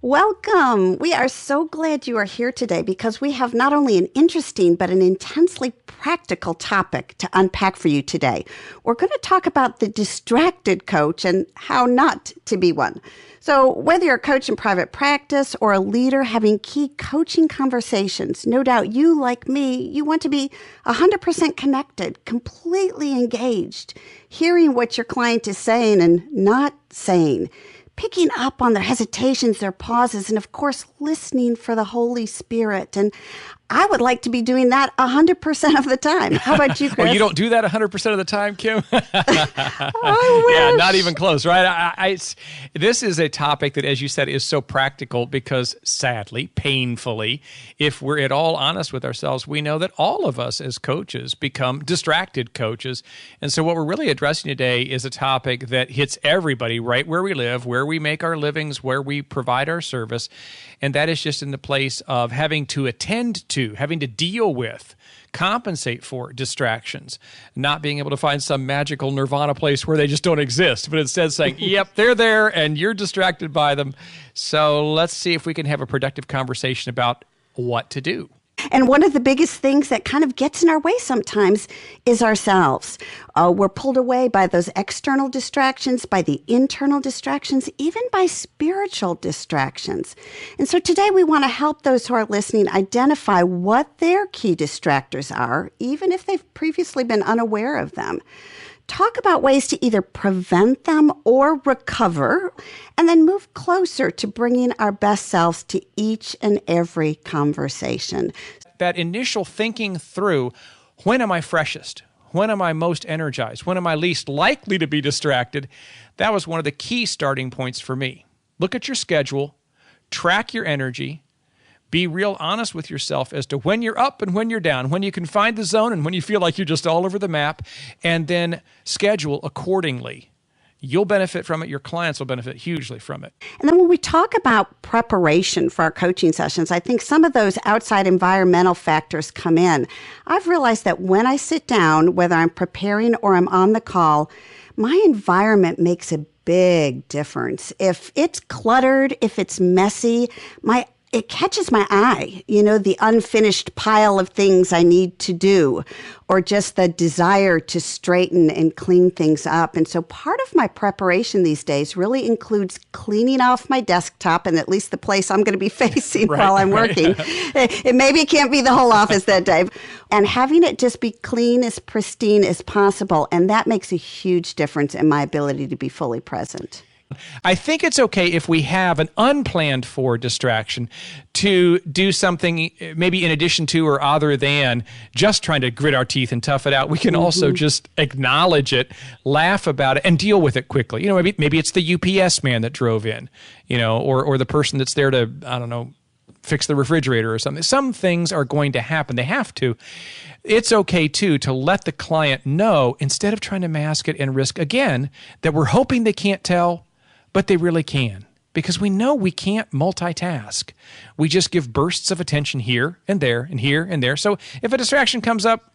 Welcome. We are so glad you are here today because we have not only an interesting but an intensely practical topic to unpack for you today. We're going to talk about the distracted coach and how not to be one. So whether you're a coach in private practice or a leader having key coaching conversations, no doubt you, like me, you want to be 100% connected, completely engaged, hearing what your client is saying and not saying, picking up on their hesitations, their pauses, and of course, listening for the Holy Spirit. And I would like to be doing that 100% of the time. How about you, Chris? Oh, you don't do that 100% of the time, Kim? I wish. Yeah, not even close, right? This is a topic that, as you said, is so practical because sadly, painfully, if we're at all honest with ourselves, we know that all of us as coaches become distracted coaches. And so what we're really addressing today is a topic that hits everybody right where we live, where we make our livings, where we provide our service. And that is just in the place of having to attend to, having to deal with, compensate for distractions, not being able to find some magical nirvana place where they just don't exist, but instead saying, yep, they're there and you're distracted by them. So let's see if we can have a productive conversation about what to do. And one of the biggest things that kind of gets in our way sometimes is ourselves. We're pulled away by those external distractions, by the internal distractions, even by spiritual distractions. And so today we want to help those who are listening identify what their key distractors are, even if they've previously been unaware of them. Talk about ways to either prevent them or recover, and then move closer to bringing our best selves to each and every conversation. That initial thinking through, when am I freshest? When am I most energized? When am I least likely to be distracted? That was one of the key starting points for me. Look at your schedule, track your energy, be real honest with yourself as to when you're up and when you're down, when you can find the zone and when you feel like you're just all over the map, and then schedule accordingly. You'll benefit from it. Your clients will benefit hugely from it. And then when we talk about preparation for our coaching sessions, I think some of those outside environmental factors come in. I've realized that when I sit down, whether I'm preparing or I'm on the call, my environment makes a big difference. If it's cluttered, if it's messy, it catches my eye, the unfinished pile of things I need to do, or just the desire to straighten and clean things up. And so part of my preparation these days really includes cleaning off my desktop, and at least the place I'm going to be facing while I'm working. Maybe it can't be the whole office that day. And having it just be clean, as pristine as possible. And that makes a huge difference in my ability to be fully present. I think it's okay if we have an unplanned for distraction to do something maybe in addition to or other than just trying to grit our teeth and tough it out. We can also just acknowledge it, laugh about it, and deal with it quickly. Maybe it's the UPS man that drove in, or the person that's there to, I don't know, fix the refrigerator or something. Some things are going to happen. They have to. It's okay, too, to let the client know instead of trying to mask it and risk, again, that we're hoping they can't tell, but they really can, because we know we can't multitask. We just give bursts of attention here and there and here and there. So if a distraction comes up,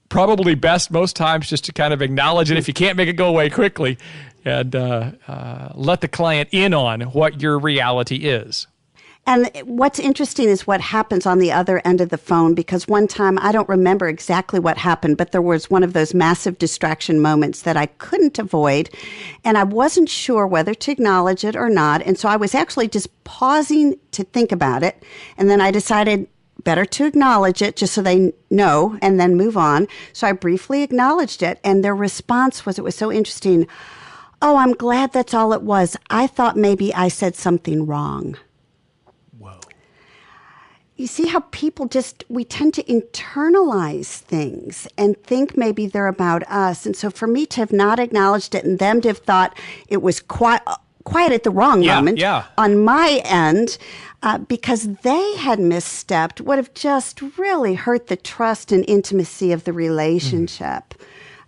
probably best most times just to kind of acknowledge it if you can't make it go away quickly, and let the client in on what your reality is. And what's interesting is what happens on the other end of the phone, because one time, I don't remember exactly what happened, but there was one of those massive distraction moments that I couldn't avoid, and I wasn't sure whether to acknowledge it or not. And so I was actually just pausing to think about it, and then I decided better to acknowledge it just so they know and then move on. So I briefly acknowledged it, and their response was, it was so interesting. Oh, I'm glad that's all it was. I thought maybe I said something wrong. You see how people we tend to internalize things and think maybe they're about us. And so for me to have not acknowledged it and them to have thought it was quiet at the wrong moment on my end, because they had misstepped, would have just really hurt the trust and intimacy of the relationship.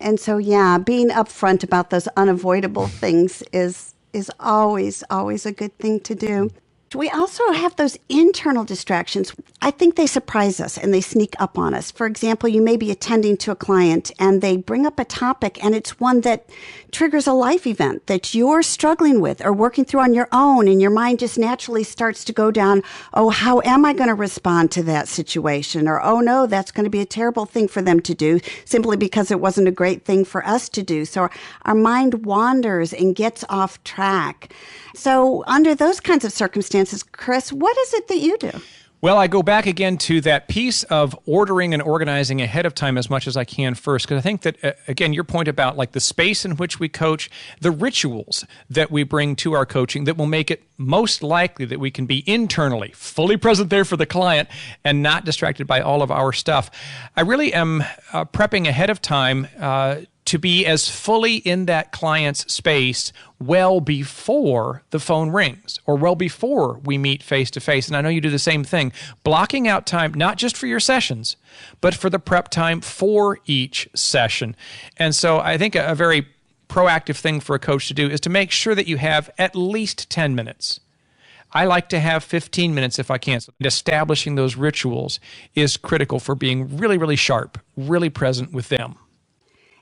And so, being upfront about those unavoidable things is always a good thing to do. We also have those internal distractions. I think they surprise us and they sneak up on us. For example, you may be attending to a client and they bring up a topic and it's one that triggers a life event that you're struggling with or working through on your own, and your mind just naturally starts to go down, oh, how am I going to respond to that situation? Or, oh no, that's going to be a terrible thing for them to do simply because it wasn't a great thing for us to do. So our mind wanders and gets off track. So under those kinds of circumstances, Chris, what is it that you do? Well, I go back again to that piece of ordering and organizing ahead of time as much as I can first, because I think that, again, your point about like the space in which we coach, the rituals that we bring to our coaching that will make it most likely that we can be internally fully present there for the client and not distracted by all of our stuff. I really am prepping ahead of time to be as fully in that client's space well before the phone rings or well before we meet face to face. And I know you do the same thing, blocking out time, not just for your sessions, but for the prep time for each session. And so I think a very proactive thing for a coach to do is to make sure that you have at least 10 minutes. I like to have 15 minutes if I can. So establishing those rituals is critical for being really, really sharp, really present with them.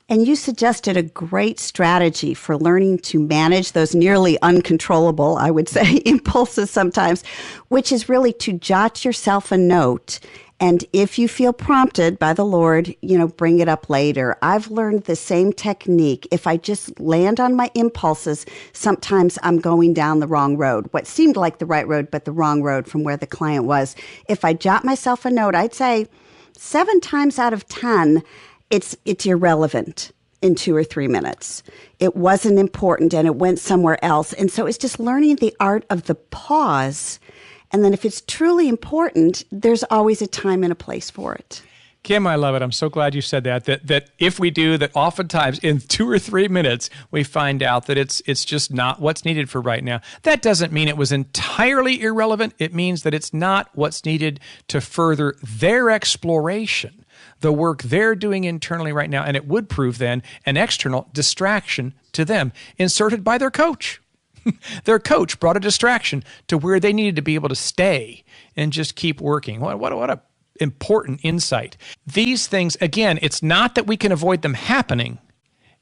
And you suggested a great strategy for learning to manage those nearly uncontrollable, I would say, impulses sometimes, which is really to jot yourself a note. And if you feel prompted by the Lord, bring it up later. I've learned the same technique. If I just land on my impulses, sometimes I'm going down the wrong road, what seemed like the right road, but the wrong road from where the client was. If I jot myself a note, I'd say 7 times out of 10, it's irrelevant in 2 or 3 minutes. It wasn't important and it went somewhere else. And so it's just learning the art of the pause. And then if it's truly important, there's always a time and a place for it. Kim, I love it. I'm so glad you said that. That if we do, that oftentimes in 2 or 3 minutes, we find out that it's just not what's needed for right now. That doesn't mean it was entirely irrelevant. It means that it's not what's needed to further their exploration, the work they're doing internally right now, and it would prove then an external distraction to them, inserted by their coach. Their coach brought a distraction to where they needed to be able to stay and just keep working. What a important insight. These things, again, it's not that we can avoid them happening.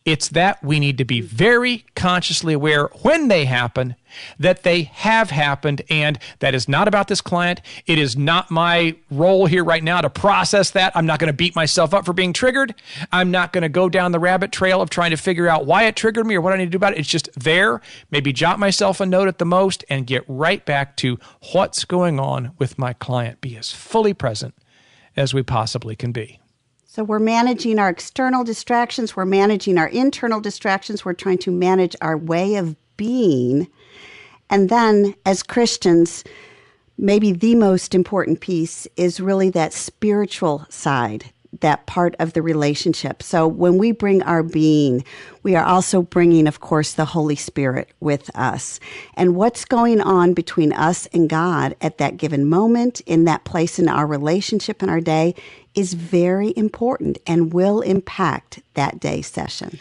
It's that we need to be very consciously aware when they happen, that they have happened, and that is not about this client. It is not my role here right now to process that. I'm not going to beat myself up for being triggered. I'm not going to go down the rabbit trail of trying to figure out why it triggered me or what I need to do about it. It's just there. Maybe jot myself a note at the most and get right back to what's going on with my client. Be as fully present as we possibly can be. So we're managing our external distractions. We're managing our internal distractions. We're trying to manage our way of being. And then as Christians, maybe the most important piece is really that spiritual side, that part of the relationship. So when we bring our being, we are also bringing, of course, the Holy Spirit with us. And what's going on between us and God at that given moment, in that place in our relationship in our day, is very important and will impact that day session.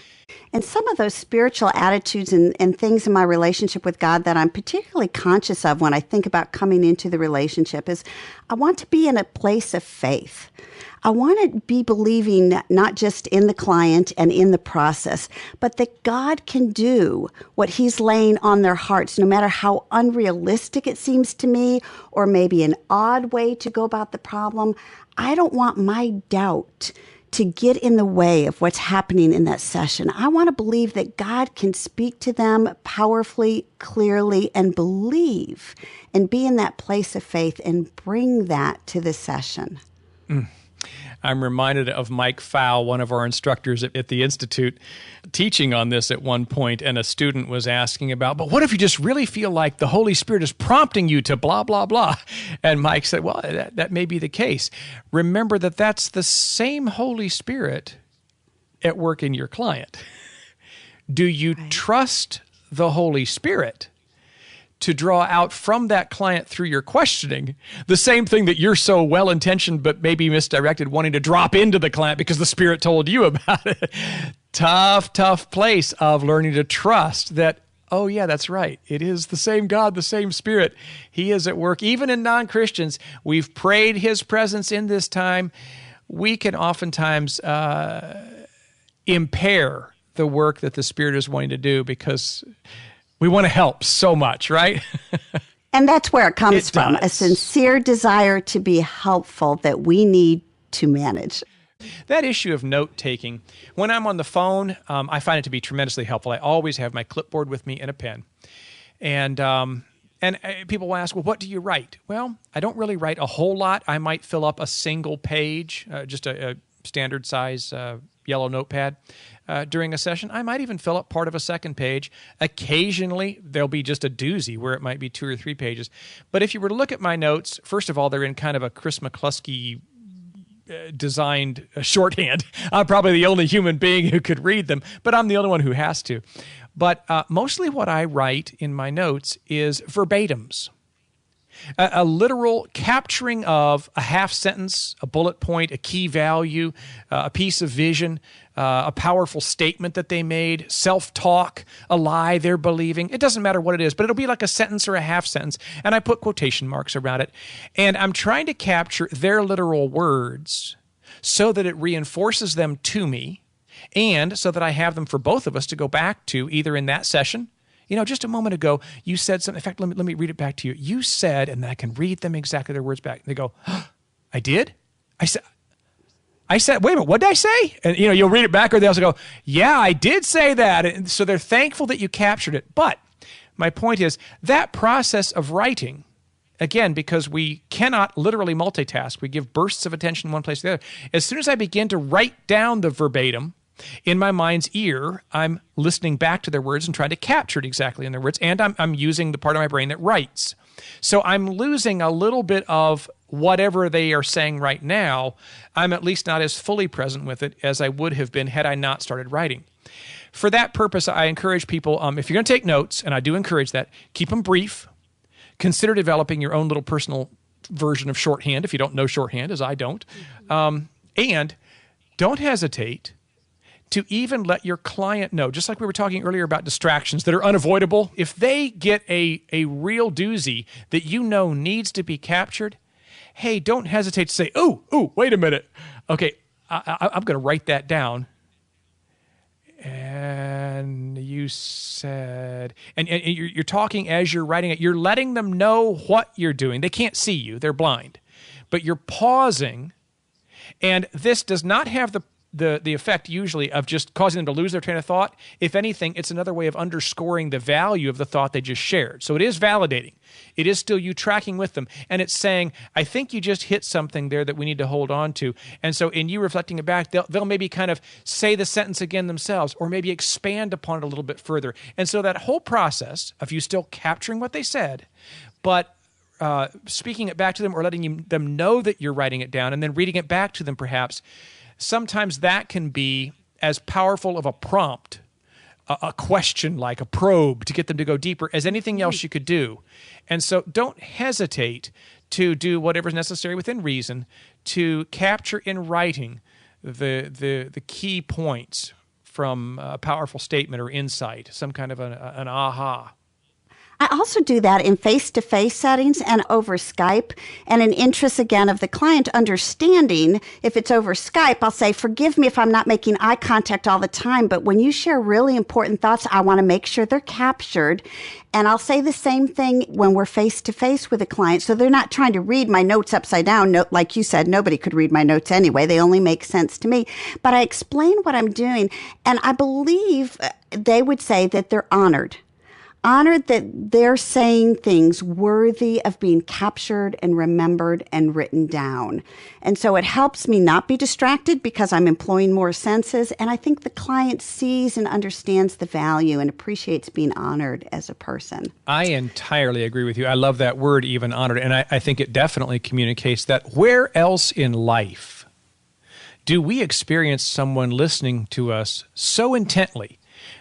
And some of those spiritual attitudes and things in my relationship with God that I'm particularly conscious of when I think about coming into the relationship is I want to be in a place of faith. I want to be believing not just in the client and in the process, but that God can do what He's laying on their hearts, no matter how unrealistic it seems to me, or maybe an odd way to go about the problem. I don't want my doubt to get in the way of what's happening in that session. I want to believe that God can speak to them powerfully, clearly, and believe and be in that place of faith and bring that to the session. I'm reminded of Mike Fowl, one of our instructors at the Institute, teaching on this at one point, and a student was asking about, but what if you just really feel like the Holy Spirit is prompting you to blah, blah, blah? And Mike said, well, that may be the case. Remember that that's the same Holy Spirit at work in your client. Do you trust the Holy Spirit to draw out from that client through your questioning the same thing that you're so well-intentioned but maybe misdirected, wanting to drop into the client because the Spirit told you about it? Tough place of learning to trust that oh yeah, that's right. It is the same God, the same Spirit. He is at work. Even in non-Christians, we've prayed His presence in this time. We can oftentimes impair the work that the Spirit is wanting to do because we want to help so much, right? And that's where it comes from, a sincere desire to be helpful that we need to manage. That issue of note-taking, when I'm on the phone, I find it to be tremendously helpful. I always have my clipboard with me and a pen. And people will ask, well, what do you write? Well, I don't really write a whole lot. I might fill up a single page, just a standard size yellow notepad during a session. I might even fill up part of a second page. Occasionally, there'll be just a doozy where it might be 2 or 3 pages. But if you were to look at my notes, first of all, they're in kind of a Chris McCluskey designed shorthand. I'm probably the only human being who could read them, but I'm the only one who has to. But mostly what I write in my notes is verbatims. A literal capturing of a half sentence, a bullet point, a key value, a piece of vision, a powerful statement that they made, self-talk, a lie they're believing. It doesn't matter what it is, but it'll be like a sentence or a half sentence, and I put quotation marks around it. And I'm trying to capture their literal words so that it reinforces them to me and so that I have them for both of us to go back to either in that session. You know, just a moment ago, you said something. In fact, let me read it back to you. You said, and I can read them exactly their words back. They go, oh, I did? I said, wait a minute, what did I say? And, you know, you'll read it back or they also go, yeah, I did say that. And so they're thankful that you captured it. But my point is that process of writing, again, because we cannot literally multitask. We give bursts of attention one place to the other. As soon as I begin to write down the verbatim, in my mind's ear, I'm listening back to their words and trying to capture it exactly in their words, and I'm using the part of my brain that writes. So I'm losing a little bit of whatever they are saying right now. I'm at least not as fully present with it as I would have been had I not started writing. For that purpose, I encourage people, if you're going to take notes, and I do encourage that, keep them brief. Consider developing your own little personal version of shorthand if you don't know shorthand, as I don't. And don't hesitate to even let your client know, just like we were talking earlier about distractions that are unavoidable. If they get a real doozy that you know needs to be captured, hey, don't hesitate to say, oh, wait a minute. Okay, I'm going to write that down. And you said, and you're talking as you're writing it. You're letting them know what you're doing. They can't see you. They're blind. But you're pausing, and this does not have the effect usually of just causing them to lose their train of thought. If anything, it's another way of underscoring the value of the thought they just shared. So it is validating. It is still you tracking with them. And it's saying, I think you just hit something there that we need to hold on to. And so in you reflecting it back, they'll maybe kind of say the sentence again themselves or maybe expand upon it a little bit further. And so that whole process of you still capturing what they said, but speaking it back to them or letting them know that you're writing it down and then reading it back to them perhaps, sometimes that can be as powerful of a prompt, a question like a probe to get them to go deeper as anything else you could do. And so don't hesitate to do whatever's necessary within reason to capture in writing the key points from a powerful statement or insight, some kind of an aha. I also do that in face-to-face settings and over Skype. And in interest, again, of the client understanding, if it's over Skype, I'll say, forgive me if I'm not making eye contact all the time, but when you share really important thoughts, I want to make sure they're captured. And I'll say the same thing when we're face-to-face with a client. So they're not trying to read my notes upside down. No, like you said, nobody could read my notes anyway. They only make sense to me. But I explain what I'm doing. And I believe they would say that they're honored that they're saying things worthy of being captured and remembered and written down. And so it helps me not be distracted because I'm employing more senses. And I think the client sees and understands the value and appreciates being honored as a person. I entirely agree with you. I love that word, even honored. And I think it definitely communicates that where else in life do we experience someone listening to us so intently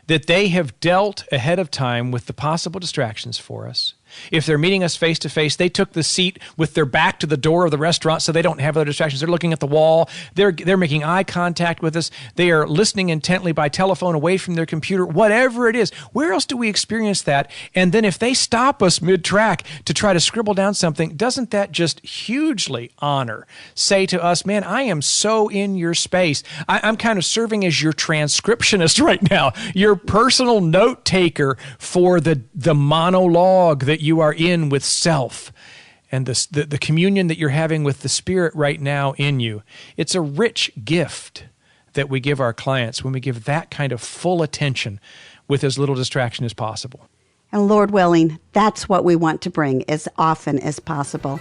that they have dealt ahead of time with the possible distractions for us, If they're meeting us face to face, they took the seat with their back to the door of the restaurant so they don't have other distractions. They're looking at the wall. They're making eye contact with us. They are listening intently by telephone away from their computer, whatever it is. Where else do we experience that? And then if they stop us mid-track to try to scribble down something, doesn't that just hugely say to us, man, I am so in your space. I'm kind of serving as your transcriptionist right now, your personal note taker for the monologue that you are in with self and the communion that you're having with the Spirit right now in you. It's a rich gift that we give our clients when we give that kind of full attention with as little distraction as possible. And Lord willing, that's what we want to bring as often as possible.